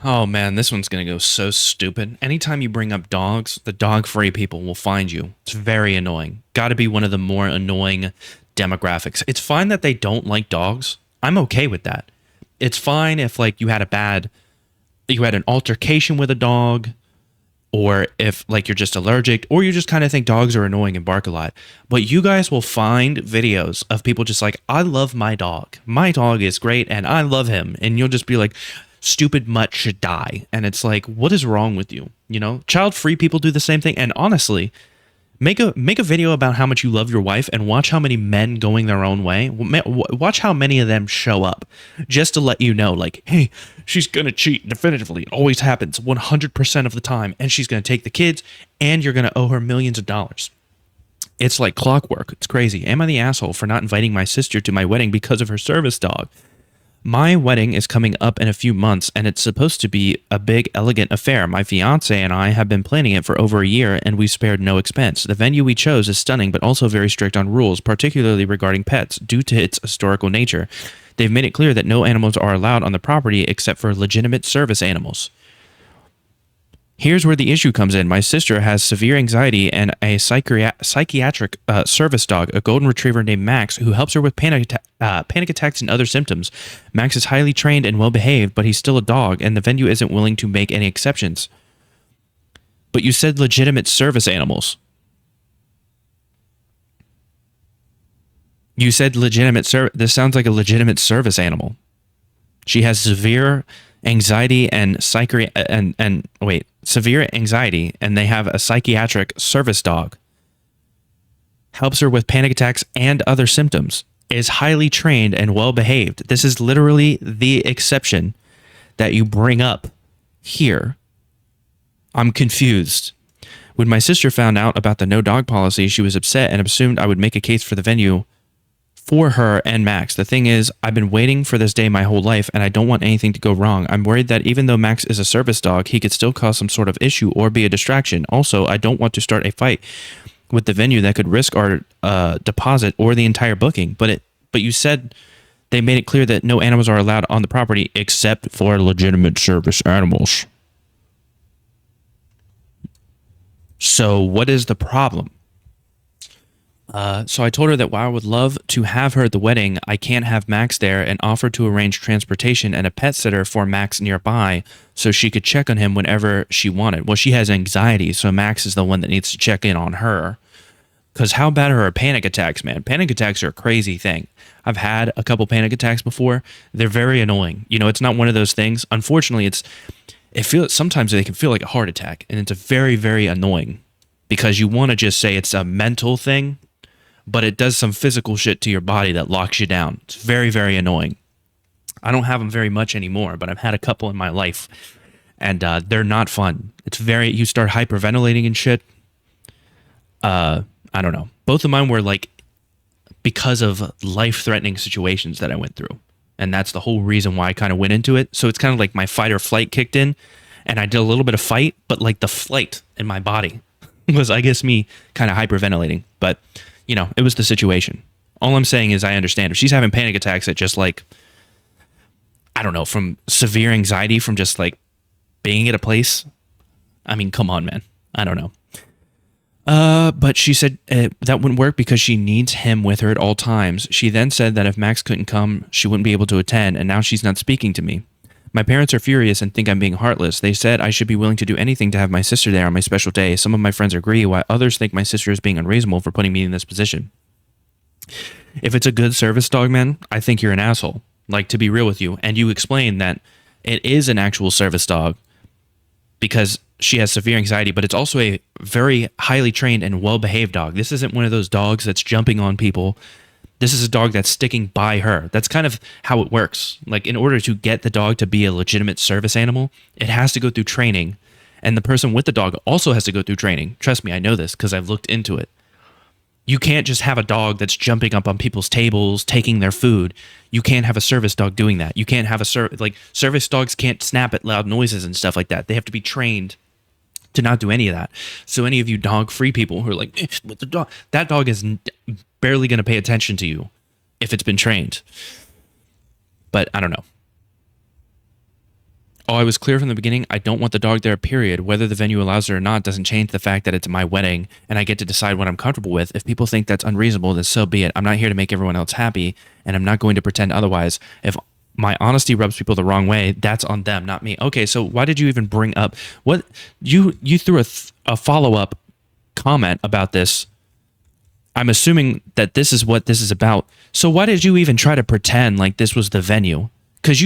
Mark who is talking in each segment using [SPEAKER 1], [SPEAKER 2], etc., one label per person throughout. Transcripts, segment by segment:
[SPEAKER 1] Oh man, this one's gonna go so stupid. Anytime you bring up dogs, the dog free people will find you. It's very annoying. Gotta be one of the more annoying demographics. It's fine that they don't like dogs. I'm okay with that. It's fine if like you had an altercation with a dog, or if like you're just allergic, or you just kind of think dogs are annoying and bark a lot. But you guys will find videos of people just like, I love my dog. My dog is great and I love him. And you'll just be like, stupid mutt should die. And it's like, what is wrong with you? You know, child free people do the same thing. And honestly, make a video about how much you love your wife and watch how many men going their own way. Watch how many of them show up just to let you know, like, hey, she's gonna cheat definitively. It always happens 100% of the time, and she's gonna take the kids, and you're gonna owe her millions of dollars. It's like clockwork. It's crazy. Am I the asshole for not inviting my sister to my wedding because of her service dog? My wedding is coming up in a few months, and it's supposed to be a big, elegant affair. My fiance and I have been planning it for over a year, and we spared no expense. The venue we chose is stunning, but also very strict on rules, particularly regarding pets, due to its historical nature. They've made it clear that no animals are allowed on the property except for legitimate service animals. Here's where the issue comes in. My sister has severe anxiety and a psychiatric service dog, a golden retriever named Max, who helps her with panic attacks and other symptoms. Max is highly trained and well behaved, but he's still a dog, and the venue isn't willing to make any exceptions. But you said legitimate service animals. You said legitimate service. This sounds like a legitimate service animal. She has severe anxiety and severe anxiety, and they have a psychiatric service dog. Helps her with panic attacks and other symptoms. Is highly trained and well behaved. This is literally the exception that you bring up here. I'm confused. When my sister found out about the no dog policy, she was upset and assumed I would make a case for the venue for her and Max. The thing is, I've been waiting for this day my whole life, and I don't want anything to go wrong. I'm worried that even though Max is a service dog, he could still cause some sort of issue or be a distraction. Also, I don't want to start a fight with the venue that could risk our deposit or the entire booking. But you said they made it clear that no animals are allowed on the property except for legitimate service animals. So what is the problem? So I told her that while I would love to have her at the wedding, I can't have Max there, and offered to arrange transportation and a pet sitter for Max nearby so she could check on him whenever she wanted. Well, she has anxiety, so Max is the one that needs to check in on her. Because how bad are her panic attacks, man? Panic attacks are a crazy thing. I've had a couple panic attacks before. They're very annoying. You know, it's not one of those things. Unfortunately, sometimes they can feel like a heart attack, and it's a very, very annoying because you want to just say it's a mental thing, but it does some physical shit to your body that locks you down. It's very, very annoying. I don't have them very much anymore, but I've had a couple in my life, and they're not fun. You start hyperventilating and shit. I don't know. Both of mine were like because of life-threatening situations that I went through, and that's the whole reason why I kind of went into it. So it's kind of like my fight or flight kicked in, and I did a little bit of fight, but like the flight in my body was, I guess, me kind of hyperventilating. But you know, it was the situation. All I'm saying is I understand. If she's having panic attacks at just like, I don't know, from severe anxiety from just like being at a place, I mean, come on, man. I don't know. But she said that wouldn't work because she needs him with her at all times. She then said that if Max couldn't come, she wouldn't be able to attend, and now she's not speaking to me. My parents are furious and think I'm being heartless. They said I should be willing to do anything to have my sister there on my special day. Some of my friends agree, while others think my sister is being unreasonable for putting me in this position. If it's a good service dog, man, I think you're an asshole. Like, to be real with you. And you explain that it is an actual service dog because she has severe anxiety, but it's also a very highly trained and well-behaved dog. This isn't one of those dogs that's jumping on people. This is a dog that's sticking by her. That's kind of how it works. Like, in order to get the dog to be a legitimate service animal, it has to go through training. And the person with the dog also has to go through training. Trust me, I know this because I've looked into it. You can't just have a dog that's jumping up on people's tables, taking their food. You can't have a service dog doing that. You can't have service dogs can't snap at loud noises and stuff like that. They have to be trained to not do any of that. So any of you dog-free people who are like, with the dog, that dog is barely going to pay attention to you if it's been trained. But I don't know. Oh, I was clear from the beginning. I don't want the dog there, period. Whether the venue allows it or not doesn't change the fact that it's my wedding and I get to decide what I'm comfortable with. If people think that's unreasonable, then so be it. I'm not here to make everyone else happy, and I'm not going to pretend otherwise. If my honesty rubs people the wrong way, that's on them, not me. Okay, so why did you even bring up what you threw a follow-up comment about this? I'm assuming that this is what this is about. So why did you even try to pretend like this was the venue? Because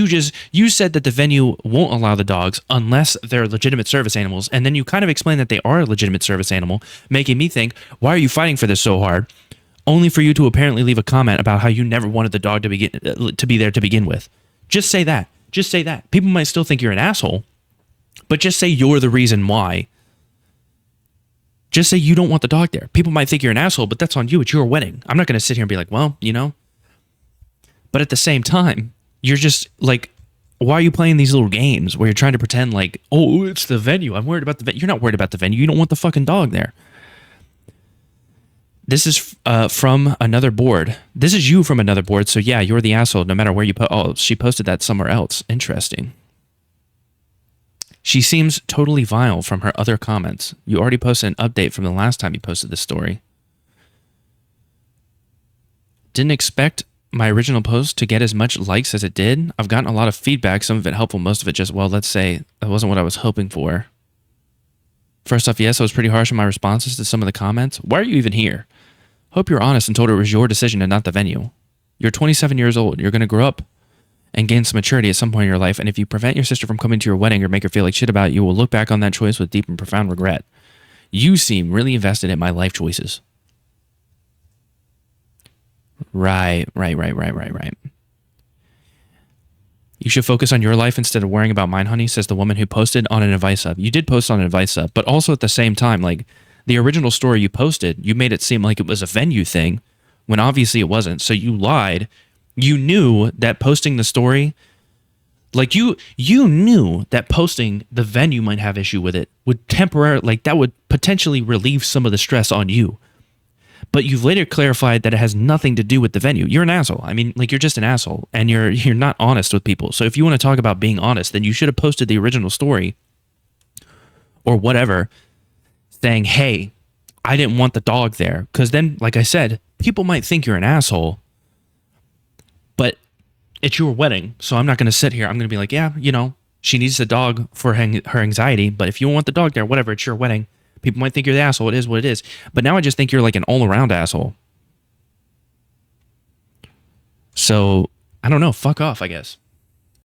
[SPEAKER 1] you said that the venue won't allow the dogs unless they're legitimate service animals, and then you kind of explained that they are a legitimate service animal, making me think, why are you fighting for this so hard? Only for you to apparently leave a comment about how you never wanted the dog to be there to begin with. Just say that. Just say that. People might still think you're an asshole, but just say you're the reason why. Just say you don't want the dog there. People might think you're an asshole, but that's on you. It's your wedding. I'm not going to sit here and be like, well, you know. But at the same time, you're just like, why are you playing these little games where you're trying to pretend like, oh, it's the venue. I'm worried about the venue. You're not worried about the venue. You don't want the fucking dog there. This is from another board. This is you from another board. So yeah, you're the asshole no matter where you put. Oh, she posted that somewhere else. Interesting. She seems totally vile from her other comments. You already posted an update from the last time you posted this story. Didn't expect my original post to get as much likes as it did. I've gotten a lot of feedback, some of it helpful, most of it just, well, let's say that wasn't what I was hoping for. First off, yes, I was pretty harsh in my responses to some of the comments. Why are you even here? Hope you're honest and told her it was your decision and not the venue. You're 27 years old. You're going to grow up and gain some maturity at some point in your life, and if you prevent your sister from coming to your wedding or make her feel like shit about it, you will look back on that choice with deep and profound regret. You seem really invested in my life choices. Right. You should focus on your life instead of worrying about mine, honey, says the woman who posted on an advice sub. You did post on an advice sub, but also at the same time, like, the original story you posted, you made it seem like it was a venue thing, when obviously it wasn't. So you lied. You knew that posting the story, like you knew that posting the venue might have issue with it, would temporarily, like that would potentially relieve some of the stress on you. But you've later clarified that it has nothing to do with the venue. You're an asshole. I mean, like, you're just an asshole, and you're not honest with people. So if you want to talk about being honest, then you should have posted the original story or whatever, saying, hey, I didn't want the dog there. Because then, like I said, people might think you're an asshole, but it's your wedding. So I'm not going to sit here. I'm going to be like, yeah, you know, she needs a dog for her anxiety. But if you want the dog there, whatever, it's your wedding. People might think you're the asshole. It is what it is. But now I just think you're like an all-around asshole. So, I don't know. Fuck off, I guess.